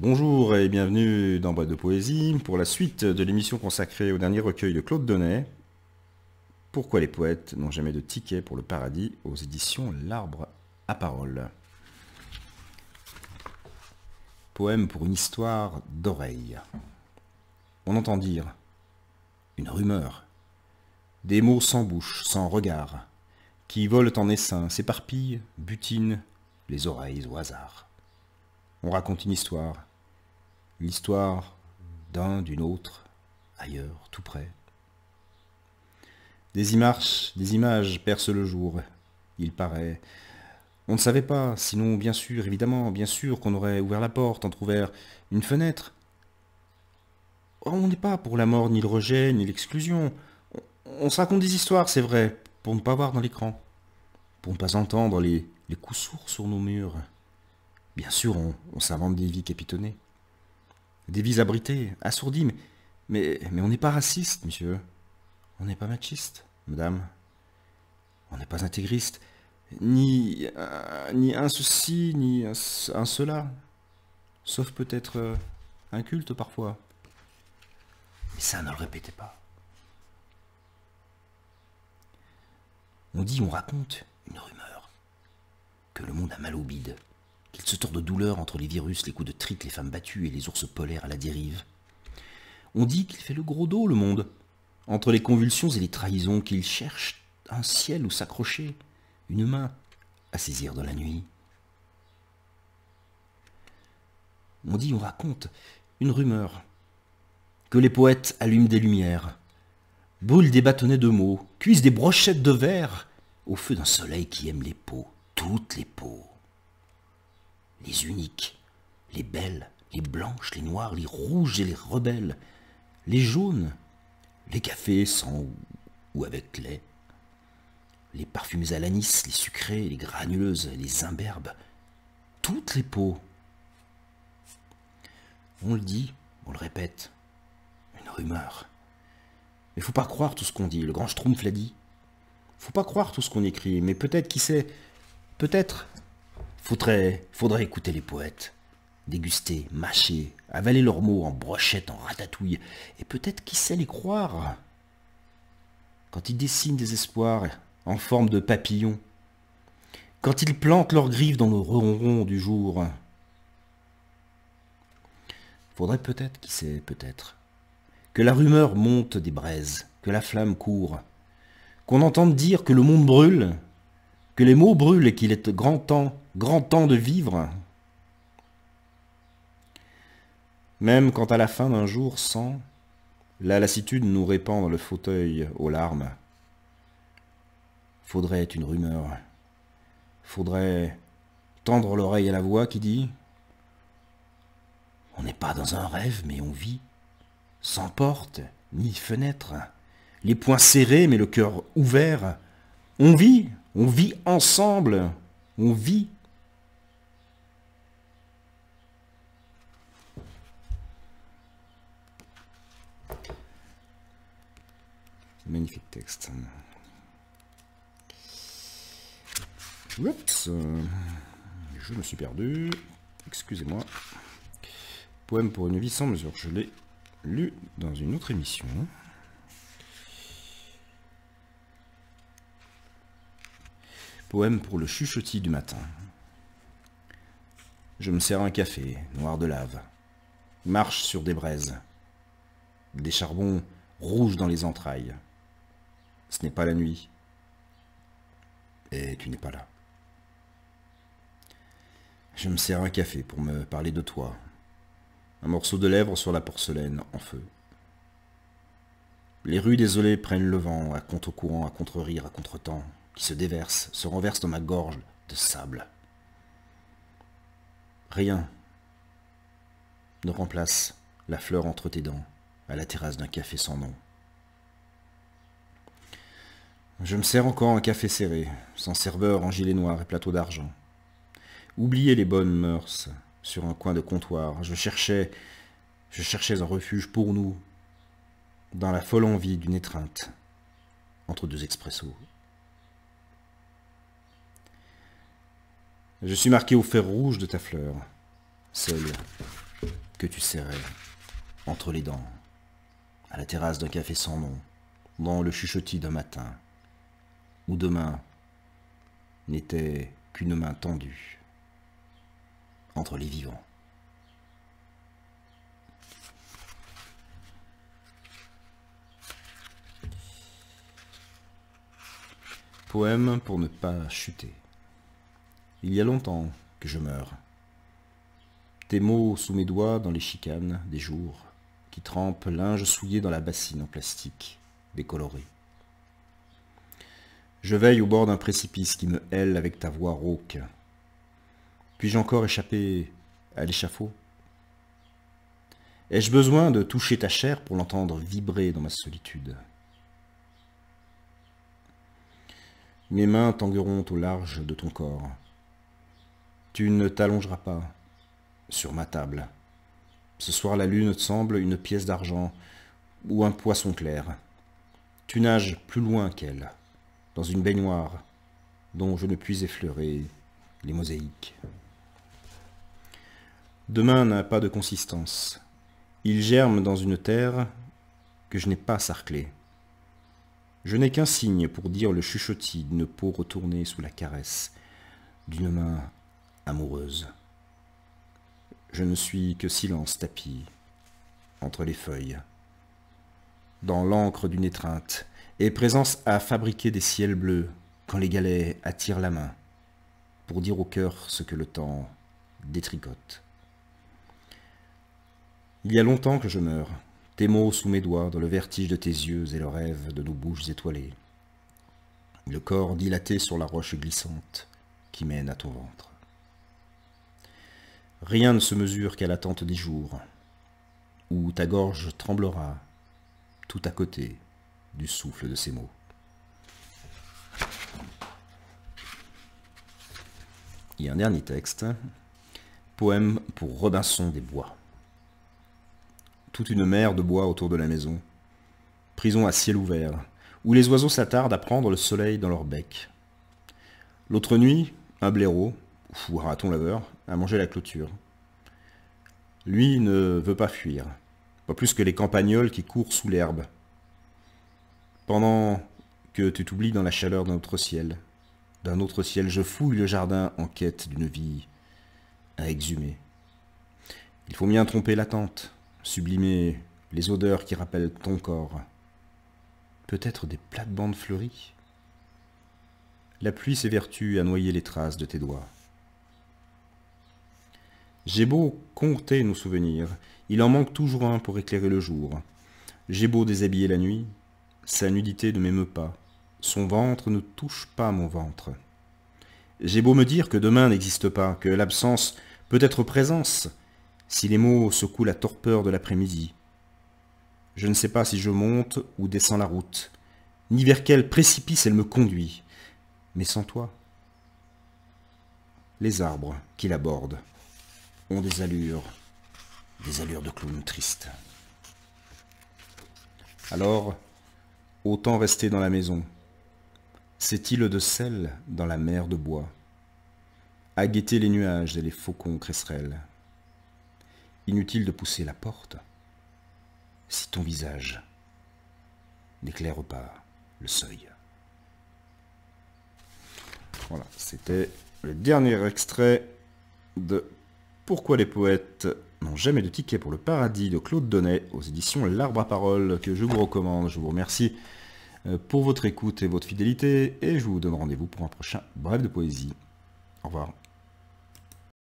Bonjour et bienvenue dans Boîte de Poésie pour la suite de l'émission consacrée au dernier recueil de Claude Donnet. Pourquoi les poètes n'ont jamais de ticket pour le paradis aux éditions L'Arbre à Parole. Poème pour une histoire d'oreille. On entend dire une rumeur, des mots sans bouche, sans regard, qui volent en essaim, s'éparpillent, butinent les oreilles au hasard. On raconte une histoire, l'histoire d'un, d'une autre, ailleurs, tout près. Des images percent le jour, il paraît. On ne savait pas, sinon bien sûr, évidemment, bien sûr qu'on aurait ouvert la porte, entrouvert une fenêtre. Or, on n'est pas pour la mort, ni le rejet, ni l'exclusion. On se raconte des histoires, c'est vrai, pour ne pas voir dans l'écran, pour ne pas entendre les coups sourds sur nos murs. Bien sûr, on s'invente des vies capitonnées, des vies abritées, assourdies, mais on n'est pas raciste, monsieur. On n'est pas machiste, madame. On n'est pas intégriste, ni un ceci, ni un cela. Sauf peut-être un culte parfois. Mais ça, ne le répétez pas. On dit, on raconte une rumeur, que le monde a mal au bide, qu'il se tord de douleur entre les virus, les coups de trique, les femmes battues et les ours polaires à la dérive. On dit qu'il fait le gros dos, le monde, entre les convulsions et les trahisons, qu'il cherche un ciel où s'accrocher, une main à saisir dans la nuit. On dit, on raconte une rumeur, que les poètes allument des lumières, brûlent des bâtonnets de mots, cuisent des brochettes de verre, au feu d'un soleil qui aime les peaux, toutes les peaux. Les uniques, les belles, les blanches, les noires, les rouges et les rebelles, les jaunes, les cafés sans ou avec lait, les parfumés à l'anis, les sucrés, les granuleuses, les imberbes, toutes les peaux. On le dit, on le répète, une rumeur. Mais faut pas croire tout ce qu'on dit, le grand Schtroumpf l'a dit. Faut pas croire tout ce qu'on écrit, mais peut-être, qui sait, peut-être faudrait écouter les poètes, déguster, mâcher, avaler leurs mots en brochette, en ratatouille, et peut-être, qui sait, les croire. Quand ils dessinent des espoirs en forme de papillons, quand ils plantent leurs griffes dans le ronron du jour, faudrait peut-être, qui sait, peut-être, que la rumeur monte des braises, que la flamme court, qu'on entende dire que le monde brûle, que les mots brûlent et qu'il est grand temps de vivre. Même quand à la fin d'un jour, sans la lassitude nous répand dans le fauteuil aux larmes, faudrait une rumeur, faudrait tendre l'oreille à la voix qui dit « On n'est pas dans un rêve, mais on vit, sans porte ni fenêtre, les poings serrés mais le cœur ouvert. On vit ensemble, on vit. » Magnifique texte. Oups, je me suis perdu. Excusez-moi. Poème pour une vie sans mesure. Je l'ai lu dans une autre émission. Poème pour le chuchotis du matin. Je me sers un café, noir de lave. Marche sur des braises. Des charbons rouges dans les entrailles. Ce n'est pas la nuit. Et tu n'es pas là. Je me sers un café pour me parler de toi. Un morceau de lèvre sur la porcelaine en feu. Les rues désolées prennent le vent, à contre-courant, à contre-rire, à contre-temps, qui se déverse, se renverse dans ma gorge de sable. Rien ne remplace la fleur entre tes dents, à la terrasse d'un café sans nom. Je me sers encore un café serré, sans serveur en gilet noir et plateau d'argent. Oubliez les bonnes mœurs sur un coin de comptoir. Je cherchais un refuge pour nous, dans la folle envie d'une étreinte, entre deux expressos. Je suis marqué au fer rouge de ta fleur, seul, que tu serrais entre les dents, à la terrasse d'un café sans nom, dans le chuchotis d'un matin, où demain n'était qu'une main tendue entre les vivants. Poème pour ne pas chuter. Il y a longtemps que je meurs. Tes mots sous mes doigts dans les chicanes des jours qui trempent linge souillé dans la bassine en plastique décoloré. Je veille au bord d'un précipice qui me hèle avec ta voix rauque. Puis-je encore échapper à l'échafaud? Ai-je besoin de toucher ta chair pour l'entendre vibrer dans ma solitude? Mes mains tangueront au large de ton corps. Tu ne t'allongeras pas sur ma table. Ce soir la lune te semble une pièce d'argent ou un poisson clair. Tu nages plus loin qu'elle, dans une baignoire dont je ne puis effleurer les mosaïques. Demain n'a pas de consistance. Il germe dans une terre que je n'ai pas sarclée. Je n'ai qu'un signe pour dire le chuchotis d'une peau retournée sous la caresse d'une main amoureuse. Je ne suis que silence tapi entre les feuilles, dans l'encre d'une étreinte, et présence à fabriquer des ciels bleus quand les galets attirent la main, pour dire au cœur ce que le temps détricote. Il y a longtemps que je meurs, tes mots sous mes doigts, dans le vertige de tes yeux et le rêve de nos bouches étoilées. Le corps dilaté sur la roche glissante qui mène à ton ventre. Rien ne se mesure qu'à l'attente des jours, où ta gorge tremblera tout à côté du souffle de ces mots. Il y a un dernier texte, poème pour Robinson des Bois. Toute une mer de bois autour de la maison, prison à ciel ouvert, où les oiseaux s'attardent à prendre le soleil dans leur bec. L'autre nuit, un blaireau, ou un raton laveur, a mangé la clôture. Lui ne veut pas fuir, pas plus que les campagnols qui courent sous l'herbe. Pendant que tu t'oublies dans la chaleur d'un autre ciel, je fouille le jardin en quête d'une vie à exhumer. Il faut bien tromper l'attente, sublimer les odeurs qui rappellent ton corps. Peut-être des plates-bandes fleuries. La pluie s'évertue à noyer les traces de tes doigts. J'ai beau compter nos souvenirs, il en manque toujours un pour éclairer le jour. J'ai beau déshabiller la nuit, sa nudité ne m'émeut pas, son ventre ne touche pas mon ventre. J'ai beau me dire que demain n'existe pas, que l'absence peut être présence, si les mots secouent la torpeur de l'après-midi. Je ne sais pas si je monte ou descends la route, ni vers quel précipice elle me conduit, mais sans toi. Les arbres qui la bordent ont des allures de clown triste. Alors, autant rester dans la maison, cette île de sel dans la mer de bois, à guetter les nuages et les faucons cresserelles. Inutile de pousser la porte, si ton visage n'éclaire pas le seuil. Voilà, c'était le dernier extrait de Pourquoi les poètes n'ont jamais de ticket pour le paradis de Claude Donnet aux éditions L'Arbre à Parole, que je vous recommande. Je vous remercie pour votre écoute et votre fidélité, et je vous donne rendez-vous pour un prochain Bref de Poésie. Au revoir.